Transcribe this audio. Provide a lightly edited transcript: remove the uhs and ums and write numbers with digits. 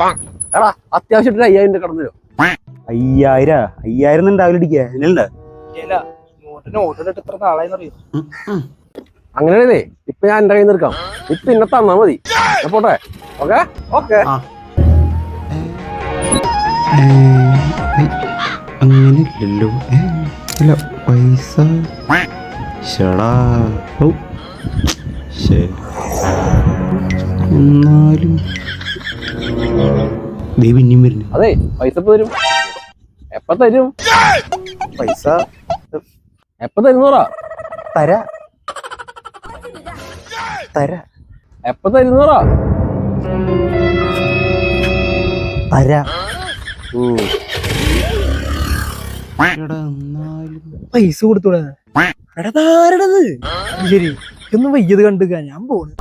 എടാ അത്യാവശ്യം 5000 കടന്നു തരും. 5000 ഉണ്ടാവില്ല ഇടിക്കുക എന്നുണ്ട്. എത്ര നാളായിന്നറിയോ? അങ്ങനെയാണേ ഇപ്പൊ ഞാൻ എന്റെ കയ്യിൽ നിന്ന് എടുക്കാം. ഇപ്പൊ ഇന്നെ തന്നാ മതി. ഞാൻ പോട്ടെ. Okay okay. അങ്ങനെയല്ലല്ലോ. അല്ല പൈസ ഷടാ. എന്നാലും പിന്നെയും വരുന്നു. അതെ പൈസ ഇപ്പൊ തരും. എപ്പ തരും? പൈസ എപ്പ തരുന്നോറാ? തരാ തരാ എപ്പ തരുന്നോറാ? തരാ. പൈസ കൊടുത്തൂടെ? എടാ ആരടത്? ശരി ഒന്നും വയ്യത് കണ്ടുക ഞാൻ പോണു.